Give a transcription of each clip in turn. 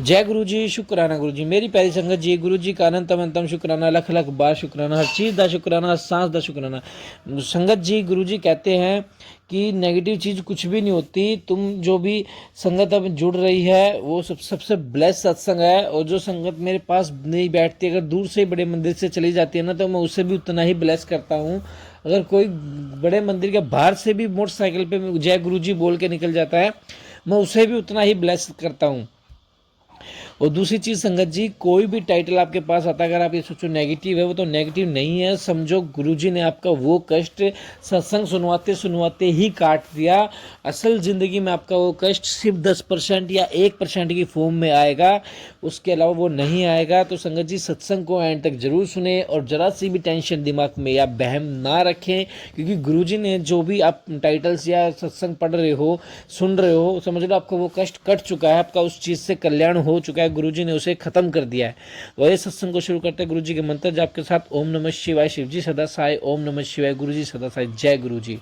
जय गुरु जी, शुक्राना गुरु जी। मेरी प्यारी संगत जी, गुरु जी का अनंतम अनंतम शुक्राना, लख लख बार शुक्राना, हर चीज़ का शुक्राना, हर सांस का शुक्राना। संगत जी, गुरु जी कहते हैं कि नेगेटिव चीज़ कुछ भी नहीं होती। तुम जो भी संगत अब जुड़ रही है वो सबसे ब्लेस सत्संग है। और जो संगत मेरे पास नहीं बैठती, अगर दूर से बड़े मंदिर से चली जाती है ना, तो मैं उससे भी उतना ही ब्लेस करता हूँ। अगर कोई बड़े मंदिर के बाहर से भी मोटरसाइकिल पे जय गुरु जी बोल के निकल जाता है, मैं उसे भी उतना ही ब्लेस करता हूँ। और दूसरी चीज़ संगत जी, कोई भी टाइटल आपके पास आता है, अगर आप ये सोचो नेगेटिव है, वो तो नेगेटिव नहीं है। समझो गुरुजी ने आपका वो कष्ट सत्संग सुनवाते सुनवाते ही काट दिया। असल ज़िंदगी में आपका वो कष्ट सिर्फ 10% या 1% की फॉर्म में आएगा, उसके अलावा वो नहीं आएगा। तो संगत जी, सत्संग को एंड तक जरूर सुने और जरा सी भी टेंशन दिमाग में या बहम ना रखें, क्योंकि गुरुजी ने जो भी आप टाइटल्स या सत्संग पढ़ रहे हो, सुन रहे हो, समझ लो आपका वो कष्ट कट चुका है, आपका उस चीज़ से कल्याण हो चुका है, गुरुजी ने उसे खत्म कर दिया है। वही सत्संग को शुरू करते हैं गुरुजी के मंत्र जाप के साथ। ओम नमः शिवाय, शिवजी सदा साई। ओम नमः शिवाय, गुरुजी सदा साई। जय गुरुजी।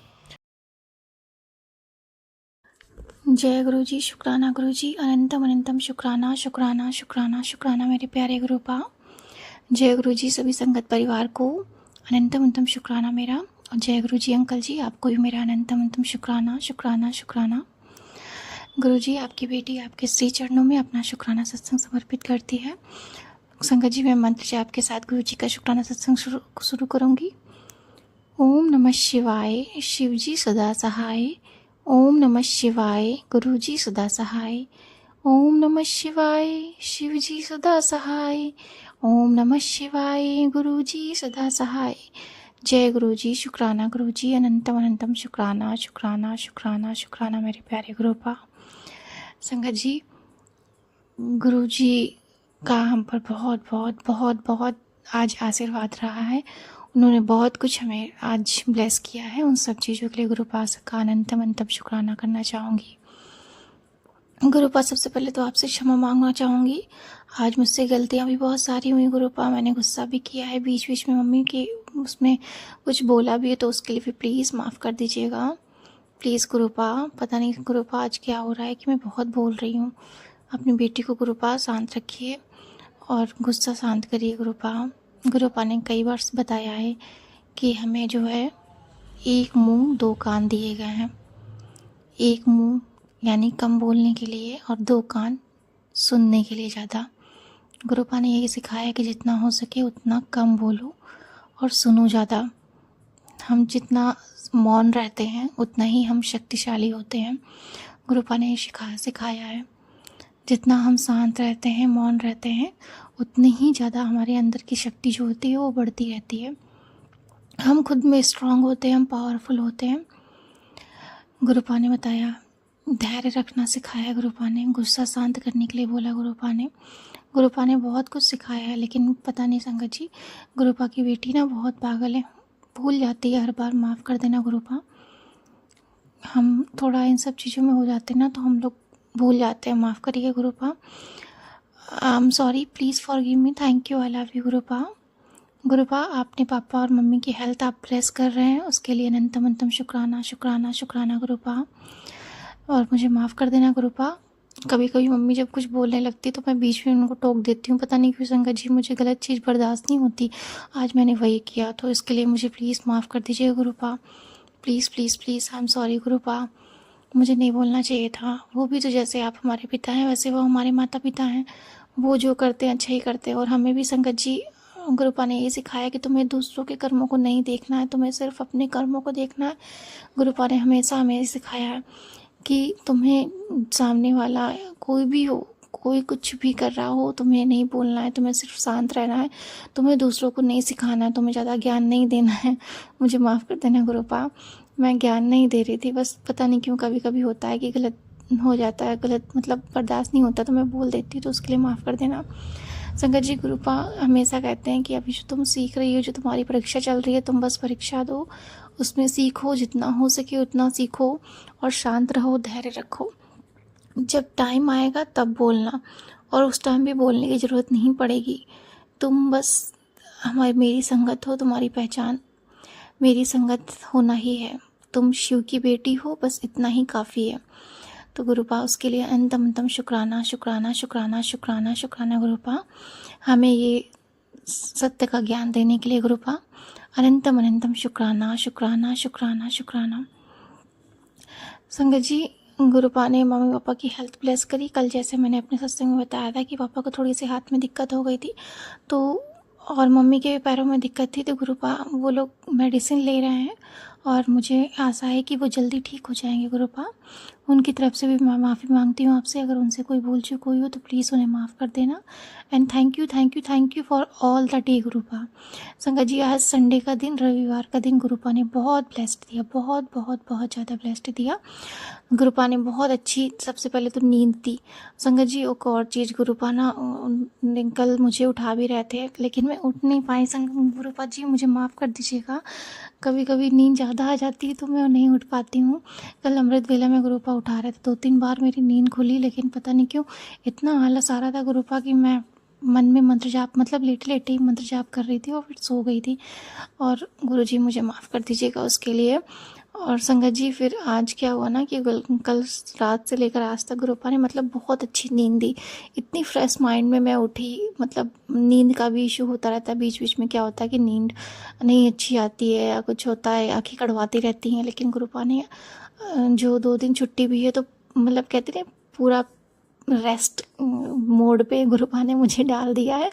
जय गुरु जी, शुक्राना गुरु जी, अनंतम अनंतम शुक्राना शुक्राना शुक्राना शुक्राना मेरे प्यारे गुरुपा। जय गुरु जी, सभी संगत परिवार को अनंतम अनंतम शुक्राना मेरा। और जय गुरु जी अंकल जी, आपको भी मेरा अनंतम अनंतम शुक्राना शुक्राना शुक्राना। गुरु जी, आपकी बेटी आपके श्री चरणों में अपना शुक्राना सत्संग समर्पित करती है। संगत जी, मैं मंत्र जाप के साथ गुरु जी का शुक्राना सत्संग शुरू करूँगी। ओम नमः शिवाय, शिवजी सदा सहाय। ओम नमः शिवाय, गुरुजी सदा सहाय। ओम नमः शिवाय, शिवजी सदा सहाय। ओम नमः शिवाय, गुरुजी सदा सहाय। जय गुरुजी, शुक्राना गुरुजी, अनंतम अनंतम शुक्राना शुक्राना शुक्राना शुक्राना मेरे प्यारे गुरुपा। संगत जी, गुरुजी का हम पर बहुत बहुत बहुत बहुत आज आशीर्वाद रहा है। उन्होंने बहुत कुछ हमें आज ब्लेस किया है। उन सब चीज़ों के लिए गुरुपास का अनंतम अनंतम शुक्राना करना चाहूँगी। गुरुपा, सबसे पहले तो आपसे क्षमा मांगना चाहूँगी। आज मुझसे गलतियाँ भी बहुत सारी हुई गुरुपा, मैंने गुस्सा भी किया है, बीच बीच में मम्मी की उसमें कुछ बोला भी है, तो उसके लिए भी प्लीज़ माफ़ कर दीजिएगा। प्लीज़ गुरुपा, पता नहीं गुरुपा आज क्या हो रहा है कि मैं बहुत बोल रही हूँ। अपनी बेटी को गुरुपा शांत रखिए और गुस्सा शांत करिए गुरुपा। गुरुपा ने कई बार बताया है कि हमें जो है एक मुंह दो कान दिए गए हैं। एक मुंह यानी कम बोलने के लिए और दो कान सुनने के लिए ज़्यादा। गुरुपा ने यही सिखाया है कि जितना हो सके उतना कम बोलो और सुनो ज़्यादा। हम जितना मौन रहते हैं उतना ही हम शक्तिशाली होते हैं। गुरुपा ने सिखाया है जितना हम शांत रहते हैं, मौन रहते हैं, उतनी ही ज़्यादा हमारे अंदर की शक्ति जो होती है वो बढ़ती रहती है। हम खुद में स्ट्रांग होते हैं, हम पावरफुल होते हैं। गुरुपा ने बताया, धैर्य रखना सिखाया गुरुपा ने, गुस्सा शांत करने के लिए बोला गुरुपा ने। गुरुपा ने बहुत कुछ सिखाया है, लेकिन पता नहीं संगत जी, गुरुपा की बेटी ना बहुत पागल है, भूल जाती है हर बार। माफ़ कर देना गुरुपा, हम थोड़ा इन सब चीज़ों में हो जाते हैं ना, तो हम लोग भूल जाते हैं। माफ़ करिए Gurupa, I am sorry, please forgive me, thank you, I love you Gurupa. Gurupa, आपने पापा और मम्मी की हेल्थ आप प्रेस कर रहे हैं, उसके लिए अनंतम अनंतम शुक्राना शुक्राना शुक्राना गुरुपा। और मुझे माफ़ कर देना गुरुपा, कभी कभी मम्मी जब कुछ बोलने लगती तो मैं बीच में उनको टोक देती हूँ। पता नहीं क्यों संगत जी, मुझे गलत चीज़ बर्दाश्त नहीं होती। आज मैंने वही किया, तो इसके लिए मुझे प्लीज़ माफ़ कर दीजिए Gurupa. Please please please, I am sorry Gurupa, मुझे नहीं बोलना चाहिए था। वो भी तो जैसे आप हमारे पिता हैं वैसे वो हमारे माता पिता हैं। वो जो करते हैं अच्छा ही करते हैं। और हमें भी संगत जी, गुरुपा ने ये सिखाया कि तुम्हें दूसरों के कर्मों को नहीं देखना है, तुम्हें सिर्फ अपने कर्मों को देखना है। गुरुपा ने हमेशा हमें सिखाया है कि तुम्हें सामने वाला कोई भी हो, कोई कुछ भी कर रहा हो, तुम्हें नहीं बोलना है, तुम्हें सिर्फ शांत रहना है, तुम्हें दूसरों को नहीं सिखाना है, तुम्हें ज़्यादा ज्ञान नहीं देना है। मुझे माफ़ कर देना गुरुपा, मैं ज्ञान नहीं दे रही थी, बस पता नहीं क्यों कभी कभी होता है कि गलत हो जाता है, गलत मतलब बर्दाश्त नहीं होता तो मैं बोल देती हूँ, तो उसके लिए माफ़ कर देना। संगत जी, गुरुपा हमेशा कहते हैं कि अभी जो तुम सीख रही हो, जो तुम्हारी परीक्षा चल रही है, तुम बस परीक्षा दो, उसमें सीखो, जितना हो सके उतना सीखो और शांत रहो, धैर्य रखो। जब टाइम आएगा तब बोलना, और उस टाइम भी बोलने की ज़रूरत नहीं पड़ेगी। तुम बस मेरी संगत हो, तुम्हारी पहचान मेरी संगत होना ही है। तुम शिव की बेटी हो, बस इतना ही काफ़ी है। तो गुरुपा उसके लिए अनंतम अनंतम शुक्राना शुक्राना शुक्राना शुक्राना शुक्राना गुरुपा, हमें ये सत्य का ज्ञान देने के लिए गुरुपा अनंतम अनंतम शुक्राना शुक्राना शुक्राना शुक्राना। संगत जी, गुरुपा ने मम्मी पापा की हेल्थ ब्लेस करी। कल जैसे मैंने अपने सत्संग में बताया था कि पापा को थोड़ी सी हाथ में दिक्कत हो गई थी, तो और मम्मी के पैरों में दिक्कत थी, तो गुरुपा वो लोग मेडिसिन ले रहे हैं और मुझे आशा है कि वो जल्दी ठीक हो जाएंगे गुरुपा। उनकी तरफ से भी मैं माफ़ी मांगती हूँ आपसे, अगर उनसे कोई भूल चूक हुई हो तो प्लीज़ उन्हें माफ़ कर देना। And thank you for all the day Gurupa. संगत जी, आज संडे का दिन, रविवार का दिन गुरुपा ने बहुत ब्लेस्ड दिया, बहुत बहुत बहुत ज़्यादा ब्लेस्ड दिया। गुरुपा ने बहुत अच्छी, सबसे पहले तो नींद दी। संगत जी, एक और चीज़, गुरुपा ना कल मुझे उठा भी रहे थे लेकिन मैं उठ नहीं पाई। गुरुपा जी मुझे माफ़ कर दीजिएगा, कभी कभी नींद ज़्यादा आ जाती है तो मैं नहीं उठ पाती हूँ। कल अमृत वेला में गुरुपा उठा रहे थे, 2-3 बार मेरी नींद खुली, लेकिन पता नहीं क्यों इतना आलस आ रहा था गुरुपा कि मैं मन में मंत्र जाप, मतलब लेटे लेटे ही मंत्र जाप कर रही थी और फिर सो गई थी। और गुरुजी मुझे माफ़ कर दीजिएगा उसके लिए। और संगत जी, फिर आज क्या हुआ ना कि कल रात से लेकर आज तक गुरुपा ने मतलब बहुत अच्छी नींद दी। इतनी फ्रेश माइंड में मैं उठी, मतलब नींद का भी इशू होता रहता है बीच बीच में, क्या होता है कि नींद नहीं अच्छी आती है या कुछ होता है, आँखें कड़वाती रहती हैं, लेकिन गुरुपा ने जो 2 दिन छुट्टी भी है तो मतलब कहते हैं पूरा रेस्ट मोड पे गुरुपा ने मुझे डाल दिया है।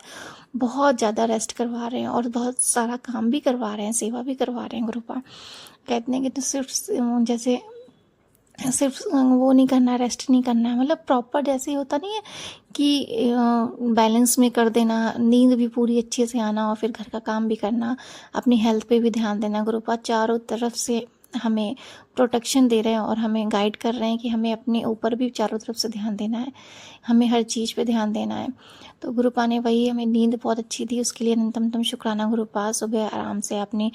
बहुत ज़्यादा रेस्ट करवा रहे हैं और बहुत सारा काम भी करवा रहे हैं, सेवा भी करवा रहे हैं गुरुपा। कहते हैं कि तो सिर्फ वो नहीं करना है, रेस्ट नहीं करना है, मतलब प्रॉपर जैसे होता नहीं है कि बैलेंस में कर देना, नींद भी पूरी अच्छे से आना और फिर घर का काम भी करना, अपनी हेल्थ पे भी ध्यान देना। गुरुपा चारों तरफ से हमें प्रोटेक्शन दे रहे हैं और हमें गाइड कर रहे हैं कि हमें अपने ऊपर भी चारों तरफ से ध्यान देना है, हमें हर चीज़ पे ध्यान देना है। तो गुरुपा ने वही हमें नींद बहुत अच्छी दी, उसके लिए अनंतम शुक्राना गुरुपा। सुबह आराम से अपनी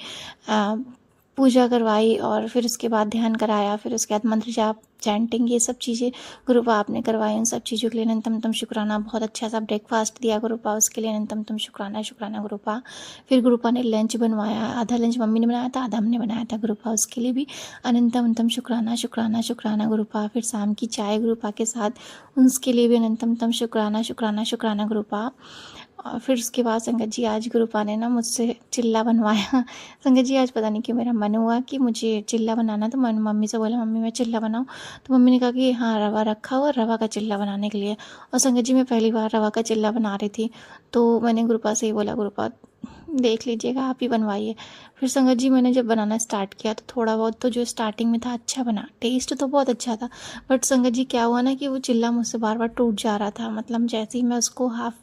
पूजा करवाई और फिर उसके बाद ध्यान कराया, फिर उसके बाद मंत्र जाप, चैंटिंग, ये सब चीज़ें गुरुपा आपने करवाई। उन सब चीज़ों के लिए अनंतम शुक्राना। बहुत अच्छा सा ब्रेकफास्ट दिया गुरुपा, उसके लिए अनंतम शुक्राना गुरुपा। फिर गुरुपा ने लंच बनवाया, आधा लंच मम्मी ने बनाया था, आधा हमने बनाया था गुरुपा, उसके लिए भी अनंतम शुक्राना गुरुपा। फिर शाम की चाय गुरुपा के साथ, उसके लिए भी अनंतम शुक्राना गुरुपा। और फिर उसके बाद संगत जी, आज गुरुपा ने ना मुझसे चिल्ला बनवाया। संगत जी, आज पता नहीं क्यों मेरा मन हुआ कि मुझे चिल्ला बनाना, तो मैंने मम्मी से बोला मम्मी मैं चिल्ला बनाऊँ, तो मम्मी ने कहा कि हाँ रवा रखा हुआ, रवा का चिल्ला बनाने के लिए। और संगत जी, मैं पहली बार रवा का चिल्ला बना रही थी, तो मैंने गुरुपा से ही बोला गुरुपा देख लीजिएगा, आप ही बनवाइए। फिर संगत जी, मैंने जब बनाना स्टार्ट किया तो थोड़ा बहुत तो जो स्टार्टिंग में था अच्छा बना, टेस्ट तो बहुत अच्छा था, बट संगत जी क्या हुआ ना कि वो चिल्ला मुझसे बार बार टूट जा रहा था। मतलब जैसे ही मैं उसको हाफ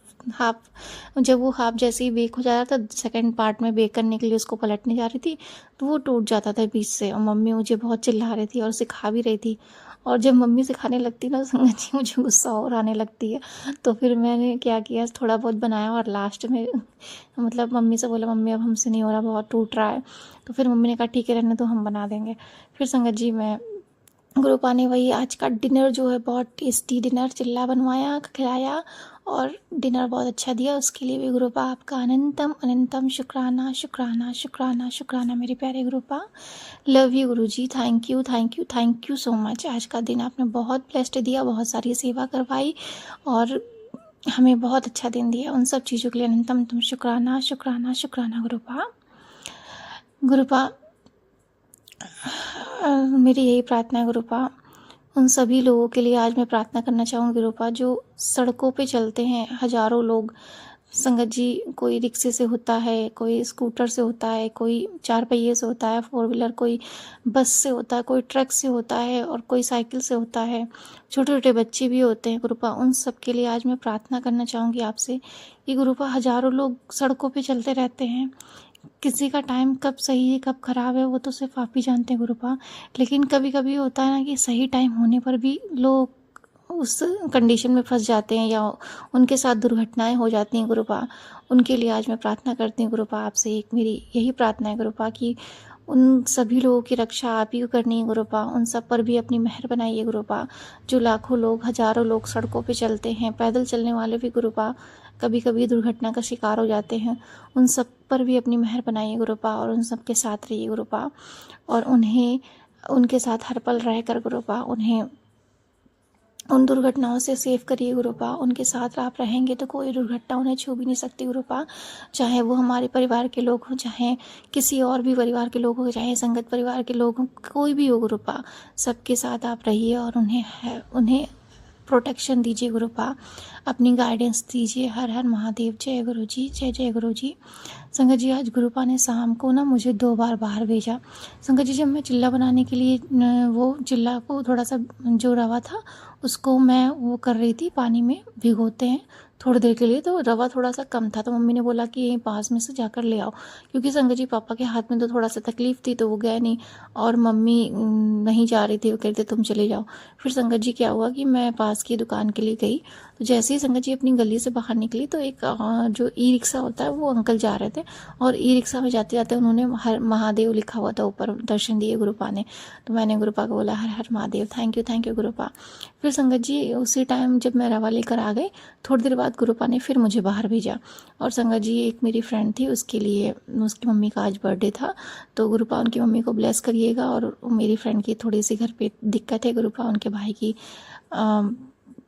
जब वो हाफ जैसे ही बेक हो जा रहा था, सेकंड पार्ट में बेक करने के लिए उसको पलटने जा रही थी, तो वो टूट जाता था बीच से। और मम्मी मुझे बहुत चिल्ला रही थी और सिखा भी रही थी, और जब मम्मी सिखाने लगती ना संगत जी, मुझे गुस्सा और आने लगती है। तो फिर मैंने क्या किया, थोड़ा बहुत बनाया और लास्ट में मतलब मम्मी से बोला मम्मी अब हमसे नहीं हो रहा, बहुत टूट रहा है। तो फिर मम्मी ने कहा ठीक है रहने दो, हम बना देंगे। फिर संगत जी, मैं गुरुपा ने वही आज का डिनर जो है, बहुत टेस्टी डिनर, चिल्ला बनवाया, खिलाया और डिनर बहुत अच्छा दिया, उसके लिए भी गुरुपा आपका अनंतम शुक्राना मेरे प्यारे Gurupa. Love you Guruji, thank you so much. आज का दिन आपने बहुत ब्लेस्ड दिया, बहुत सारी सेवा करवाई और हमें बहुत अच्छा दिन दिया। उन सब चीज़ों के लिए अनंतम शुक्राना गुरुपा। मेरी यही प्रार्थना है गुरुपा, उन सभी लोगों के लिए आज मैं प्रार्थना करना चाहूँगी गुरुपा, जो सड़कों पे चलते हैं, हजारों लोग। संगत जी, कोई रिक्शे से होता है, कोई स्कूटर से होता है, कोई 4 पहिए से होता है, 4 व्हीलर, कोई बस से होता है, कोई ट्रक से होता है और कोई साइकिल से होता है, छोटे छोटे बच्चे भी होते हैं गुरुपा। उन सब के लिए आज मैं प्रार्थना करना चाहूँगी आपसे कि गुरुपा, हजारों लोग सड़कों पे चलते रहते हैं, किसी का टाइम कब सही है कब ख़राब है वो तो सिर्फ आप ही जानते हैं गुरुपा। लेकिन कभी कभी होता है ना कि सही टाइम होने पर भी लोग उस कंडीशन में फंस जाते हैं या उनके साथ दुर्घटनाएं हो जाती हैं गुरुपा। उनके लिए आज मैं प्रार्थना करती हूँ गुरुपा आपसे, एक मेरी यही प्रार्थना है गुरुपा कि उन सभी लोगों की रक्षा आप ही को करनी है गुरुपा। उन सब पर भी अपनी मेहर बनाइए गुरुपा। जो लाखों लोग, हजारों लोग सड़कों पे चलते हैं, पैदल चलने वाले भी गुरुपा कभी कभी दुर्घटना का शिकार हो जाते हैं, उन सब पर भी अपनी मेहर बनाइए गुरुपा और उन सब के साथ रहिए गुरुपा। और उन्हें उनके साथ हर पल रह कर गुरुपा उन्हें उन दुर्घटनाओं से सेव करिए गुरुपा। उनके साथ आप रहेंगे तो कोई दुर्घटना उन्हें छू भी नहीं सकती गुरुपा, चाहे वो हमारे परिवार के लोग हों, चाहे किसी और भी परिवार के लोग हों, चाहे संगत परिवार के लोग हों, कोई भी हो गुरुपा, सबके साथ आप रहिए और उन्हें प्रोटेक्शन दीजिए गुरुपा, अपनी गाइडेंस दीजिए। हर हर महादेव। जय गुरु जी, जय जय गुरु जी। संगत जी, आज गुरुपा ने शाम को ना मुझे 2 बार बाहर भेजा। संगत जी, जब मैं चिल्ला बनाने के लिए वो चिल्ला को थोड़ा सा जो रवा था उसको मैं वो कर रही थी, पानी में भिगोते हैं थोड़ी देर के लिए, तो रवा थोड़ा सा कम था, तो मम्मी ने बोला कि यहीं पास में से जाकर ले आओ, क्योंकि संगत जी पापा के हाथ में तो थोड़ा सा तकलीफ थी तो वो गए नहीं, और मम्मी नहीं जा रही थी, वो कहते तुम चले जाओ। फिर संगत जी क्या हुआ कि मैं पास की दुकान के लिए गई, तो जैसे ही संगत जी अपनी गली से बाहर निकली तो एक जो ई रिक्शा होता है वो अंकल जा रहे थे, और ई रिक्शा में जाते जाते उन्होंने हर महादेव लिखा हुआ था ऊपर, दर्शन दिए गुरुपा ने। तो मैंने गुरुपा को बोला हर हर महादेव, थैंक यू गुरुपा। फिर संगत जी उसी टाइम जब मैं रवा लेकर आ गई, थोड़ी देर बाद गुरुपा ने फिर मुझे बाहर भेजा। और संगत जी एक मेरी फ्रेंड थी, उसके लिए उसकी मम्मी का आज बर्थडे था, तो गुरुपा उनकी मम्मी को ब्लेस करिएगा। और मेरी फ्रेंड की थोड़ी सी घर पे दिक्कत है गुरुपा, उनके भाई की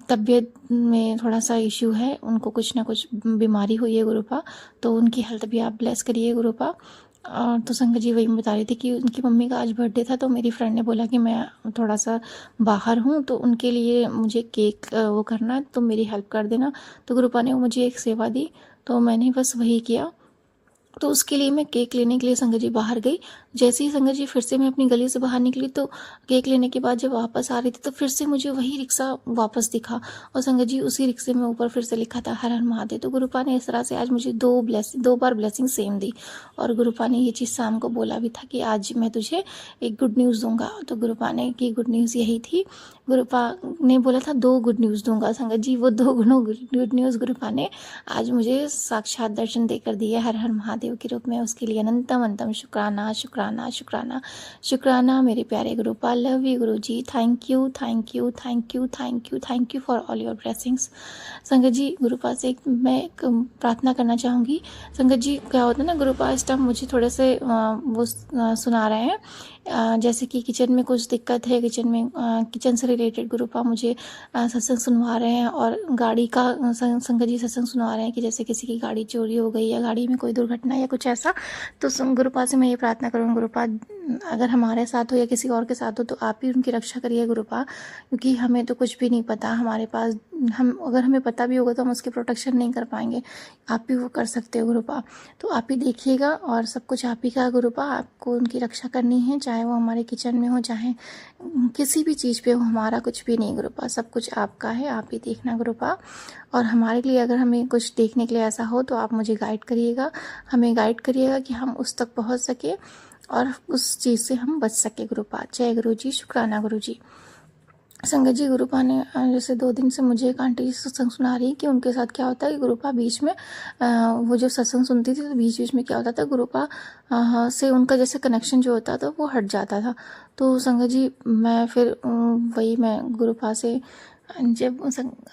तबीयत में थोड़ा सा इश्यू है, उनको कुछ ना कुछ बीमारी हुई है गुरुपा, तो उनकी हेल्थ भी आप ब्लेस करिए गुरुपा। और तो संगत जी वही बता रही थी कि उनकी मम्मी का आज बर्थडे था, तो मेरी फ्रेंड ने बोला कि मैं थोड़ा सा बाहर हूँ तो उनके लिए मुझे केक वो करना है, तो मेरी हेल्प कर देना। तो गुरुपा ने मुझे एक सेवा दी, तो मैंने बस वही किया। तो उसके लिए मैं केक लेने के लिए संगत जी बाहर गई। जैसे ही संगत जी फिर से मैं अपनी गली से बाहर निकली, तो केक लेने के बाद जब वापस आ रही थी तो फिर से मुझे वही रिक्शा वापस दिखा, और संगत जी उसी रिक्शे में ऊपर फिर से लिखा था हर हर महादेव। तो गुरुपा ने इस तरह से आज मुझे 2 बार ब्लेसिंग सेम दी, और गुरुपा ने ये चीज़ शाम को बोला भी था कि आज मैं तुझे एक गुड न्यूज़ दूंगा। तो गुरुपा ने की गुड न्यूज़ यही थी, गुरुपा ने बोला था 2 गुड न्यूज़ दूंगा संगत जी, वो 2 गुड न्यूज़ गुरुपा ने आज मुझे साक्षात दर्शन देकर दिए हर हर महादेव के रूप में। उसके लिए अनंतम अनंतम शुक्राना शुक्राना शुक्राना शुक्राना मेरे प्यारे Gurupa. Love you Guru ji, thank you thank you thank you thank you thank you for all your blessings. संगत जी गुरुपा से मैं एक प्रार्थना करना चाहूँगी। संगत जी क्या होता है ना, गुरुपा इस टाइम मुझे थोड़े से वो सुना रहे हैं, जैसे कि किचन में कुछ दिक्कत है, किचन से रिलेटेड गुरुपा मुझे सत्संग सुनवा रहे हैं, और गाड़ी का संगत जी सत्संग सुनवा रहे हैं कि जैसे किसी की गाड़ी चोरी हो गई या गाड़ी में कोई दुर्घटना या कुछ ऐसा। तो गुरुपा से मैं ये प्रार्थना करूँगी, गुरुपा अगर हमारे साथ हो या किसी और के साथ हो तो आप ही उनकी रक्षा करिए गुरुपा, क्योंकि हमें तो कुछ भी नहीं पता हमारे पास, अगर हमें पता भी होगा तो हम उसकी प्रोटेक्शन नहीं कर पाएंगे, आप ही वो कर सकते हो गुरुपा। तो आप ही देखिएगा, और सब कुछ आप ही का गुरुपा, आपको उनकी रक्षा करनी है, चाहे वो हमारे किचन में हो, चाहे किसी भी चीज़ पे हो, हमारा कुछ भी नहीं गुरुपा, सब कुछ आपका है, आप ही देखना गुरुपा। और हमारे लिए अगर हमें कुछ देखने के लिए ऐसा हो तो आप मुझे गाइड करिएगा, हमें गाइड करिएगा कि हम उस तक पहुंच सके और उस चीज़ से हम बच सके गुरुपा। जय गुरु जी, शुक्राना गुरु जी। संगत जी गुरुपा ने जैसे 2 दिन से मुझे एक आंटी जी सत्संग सुना रही कि उनके साथ क्या होता है कि गुरुपा बीच में वो जो सत्संग सुनती थी तो बीच बीच में क्या होता था, गुरुपा से उनका जैसे कनेक्शन जो होता था वो हट जाता था। तो संगत जी मैं फिर वही मैं गुरुपा से जब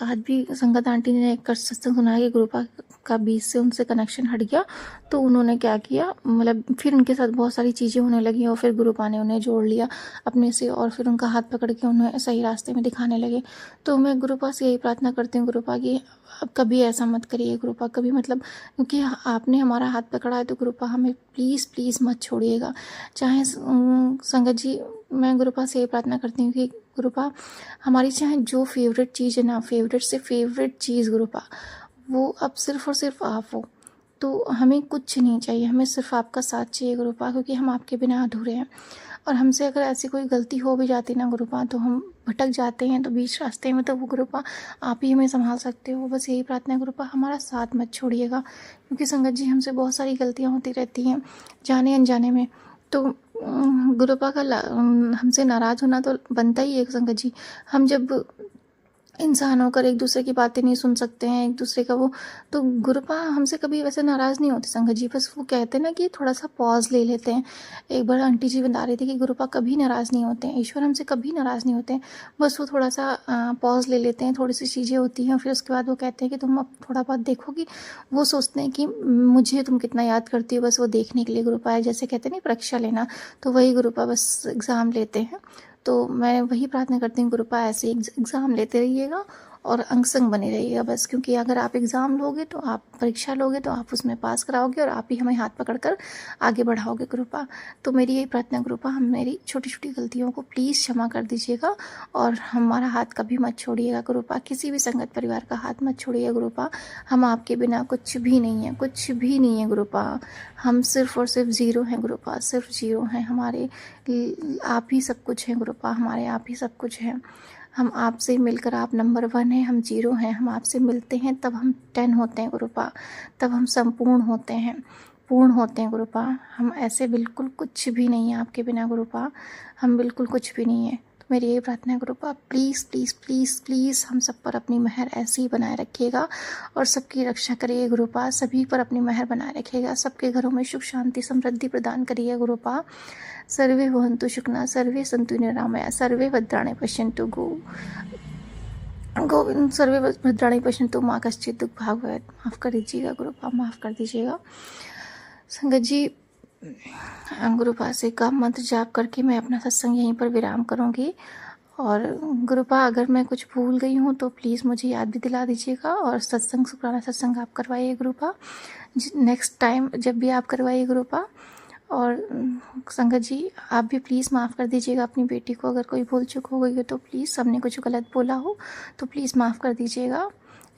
आज भी संगत आंटी ने एक सत्संग सुनाया कि गुरुपा का बीच से उनसे कनेक्शन हट गया, तो उन्होंने क्या किया, मतलब फिर उनके साथ बहुत सारी चीज़ें होने लगी और फिर गुरुपा ने उन्हें जोड़ लिया अपने से, और फिर उनका हाथ पकड़ के उन्हें सही रास्ते में दिखाने लगे। तो मैं गुरुपा से यही प्रार्थना करती हूँ गुरुपा कि अब कभी ऐसा मत करिए गुरुपा, कभी मतलब, क्योंकि आपने हमारा हाथ पकड़ा है तो गुरुपा हमें प्लीज़ प्लीज़ मत छोड़िएगा। चाहे संगत जी मैं गुरुपा से ये प्रार्थना करती हूँ कि गुरुपा हमारी चाहे जो फेवरेट चीज़ है ना, फेवरेट से फेवरेट चीज़ गुरुपा, वो अब सिर्फ़ और सिर्फ आप हो, तो हमें कुछ नहीं चाहिए, हमें सिर्फ आपका साथ चाहिए गुरुपा, क्योंकि हम आपके बिना अधूरे हैं। और हमसे अगर ऐसी कोई गलती हो भी जाती ना गुरुपा, तो हम भटक जाते हैं तो बीच रास्ते में, तो वो गुरुपा आप ही हमें संभाल सकते हो। बस यही प्रार्थना है गुरुपा, हमारा साथ मत छोड़िएगा, क्योंकि संगत जी हमसे बहुत सारी गलतियाँ होती रहती हैं जाने अनजाने में। तो गुरुपा का हमसे नाराज़ होना तो बनता ही है संगत जी। हम जब इंसान होकर एक दूसरे की बातें नहीं सुन सकते हैं, एक दूसरे का वो, तो गुरुपा हमसे कभी वैसे नाराज़ नहीं होते संगत जी, बस वो कहते हैं ना कि थोड़ा सा पॉज ले लेते हैं। एक बार आंटी जी बता रही थी कि गुरुपा कभी नाराज़ नहीं होते हैं, ईश्वर हमसे कभी नाराज़ नहीं होते हैं, बस वो थोड़ा सा पॉज ले लेते हैं, थोड़ी सी चीज़ें होती हैं, फिर उसके बाद वो कहते हैं कि तुम अब थोड़ा बहुत देखोगी। वो सोचते हैं कि मुझे तुम कितना याद करती हो, बस वो देखने के लिए गुरुपा है, जैसे कहते हैं ना परीक्षा लेना, तो वही गुरुपा बस एग्ज़ाम लेते हैं। तो मैं वही प्रार्थना करती हूँ गुरुपा ऐसे एग्ज़ाम लेते रहिएगा और अंग संग बने रहिएगा बस, क्योंकि अगर आप एग्ज़ाम लोगे तो आप परीक्षा लोगे तो आप उसमें पास कराओगे और आप ही हमें हाथ पकड़कर आगे बढ़ाओगे गुरुपा। तो मेरी यही प्रार्थना गुरुपा, हम मेरी छोटी छोटी गलतियों को प्लीज़ क्षमा कर दीजिएगा और हमारा हाथ कभी मत छोड़िएगा गुरुपा, किसी भी संगत परिवार का हाथ मत छोड़िएगा गुरुपा। हम आपके बिना कुछ भी नहीं है, कुछ भी नहीं है गुरुपा। हम सिर्फ़ और सिर्फ ज़ीरो हैं गुरुपा, सिर्फ ज़ीरो हैं। हमारे आप ही सब कुछ हैं गुरुपा, हमारे आप ही सब कुछ हैं। हम आपसे मिलकर आप नंबर 1 हैं, हम 0 हैं। हम आपसे मिलते हैं तब हम 10 होते हैं गुरुपा, तब हम संपूर्ण होते हैं, पूर्ण होते हैं गुरुपा। हम ऐसे बिल्कुल कुछ भी नहीं है आपके बिना गुरुपा, हम बिल्कुल कुछ भी नहीं है। तो मेरी यही प्रार्थना है गुरुपा, प्लीज़ प्लीज़ प्लीज़ प्लीज़ हम सब पर अपनी मेहर ऐसे ही बनाए रखिएगा और सबकी रक्षा करिए गुरुपा, सभी पर अपनी मेहर बनाए रखिएगा, सबके घरों में सुख शांति समृद्धि प्रदान करिए गुरुपा। सर्वे भवन्तु सुखिनः, सर्वे सन्तु निरामया, सर्वे भद्राणि पश्यन्तु गोविंद, सर्वे भद्राणि पश्यन्तु माँ कश्चित् दुःख भाग् भवेत्। माफ़ कर दीजिएगा गुरुपा, माफ़ कर दीजिएगा। संगत जी, गुरुपा से का मंत्र जाप करके मैं अपना सत्संग यहीं पर विराम करूँगी। और गुरुपा अगर मैं कुछ भूल गई हूँ तो प्लीज़ मुझे याद भी दिला दीजिएगा। और सत्संग, शुक्राना सत्संग आप करवाइए गुरुपा, नेक्स्ट टाइम जब भी आप करवाइए गुरुपा। और संगत जी, आप भी प्लीज़ माफ़ कर दीजिएगा अपनी बेटी को, अगर कोई भूल चूक हो गई हो तो प्लीज़, हमने कुछ गलत बोला हो तो प्लीज़ माफ़ कर दीजिएगा।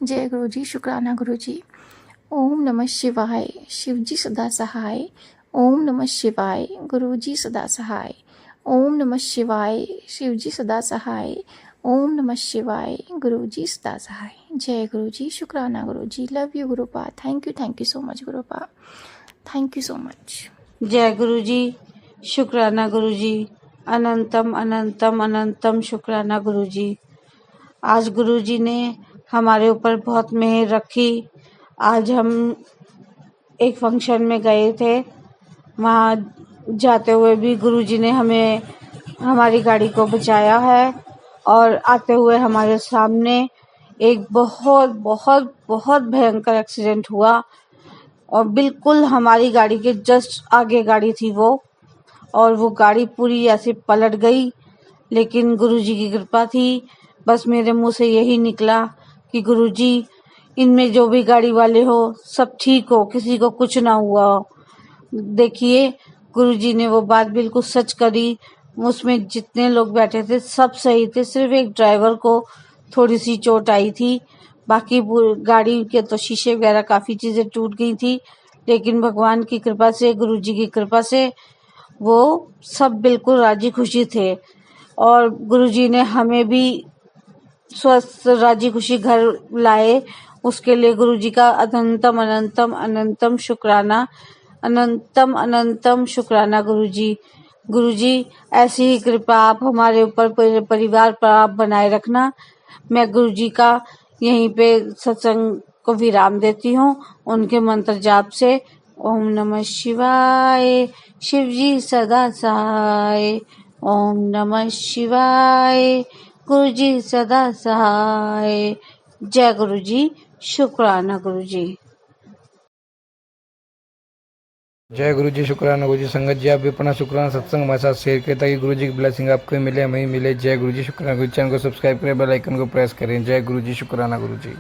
जय गुरु जी, शुक्राना गुरु जी। ओम नमः शिवाय, शिव जी सदा सहाय। ओम नमः शिवाय, गुरु जी सदा सहाय। ओम नमः शिवाय, शिव जी सदा सहाय। ओम नमः शिवाय, गुरु जी सदा सहाय। जय गुरु जी, शुक्राना Guru ji. Love you Gurupa, thank you so much Gurupa, thank you so much. जय गुरु जी, शुक्राना गुरु जी। अनंतम अनंतम अनंतम शुक्राना गुरु जी। आज गुरु जी ने हमारे ऊपर बहुत मेहर रखी। आज हम एक फंक्शन में गए थे, वहाँ जाते हुए भी गुरु जी ने हमें, हमारी गाड़ी को बचाया है। और आते हुए हमारे सामने एक बहुत बहुत बहुत भयंकर एक्सीडेंट हुआ और बिल्कुल हमारी गाड़ी के जस्ट आगे गाड़ी थी वो, और वो गाड़ी पूरी ऐसे पलट गई। लेकिन गुरुजी की कृपा थी। बस मेरे मुंह से यही निकला कि गुरुजी, इनमें जो भी गाड़ी वाले हो सब ठीक हो, किसी को कुछ ना हुआ हो। देखिए, गुरुजी ने वो बात बिल्कुल सच करी। उसमें जितने लोग बैठे थे सब सही थे, सिर्फ एक ड्राइवर को थोड़ी सी चोट आई थी। बाकी गाड़ी के तो शीशे वगैरह काफी चीजें टूट गई थी, लेकिन भगवान की कृपा से, गुरुजी की कृपा से वो सब बिल्कुल राजी खुशी थे। और गुरुजी ने हमें भी स्वस्थ राजी खुशी घर लाए। उसके लिए गुरुजी का अनंतम अनंतम अनंतम शुक्राना, अनंतम अनंतम शुक्राना गुरुजी। गुरुजी, ऐसी ही कृपा आप हमारे ऊपर, पूरे परिवार पर आप बनाए रखना। मैं गुरुजी का यहीं पे सत्संग को विराम देती हूँ उनके मंत्र जाप से। ओम नमः शिवाय, शिव जी सदा सहाय। ओम नमः शिवाय, गुरु जी सदा सहाय। जय गुरु जी, शुक्राना गुरु जी। जय गुरु जी, शुक्राना गुरु जी। संगत जी, आप भी अपना शुक्राना सत्संग हमारे साथ शेयर करें ताकि गुरु जी की ब्लेसिंग आपको मिले, हमें मिले। जय गुरु जी, शुक्राना गुरु जी। चैनल को सब्सक्राइब करें, बेल आइकन को प्रेस करें। जय गुरु जी, शुक्राना गुरु जी।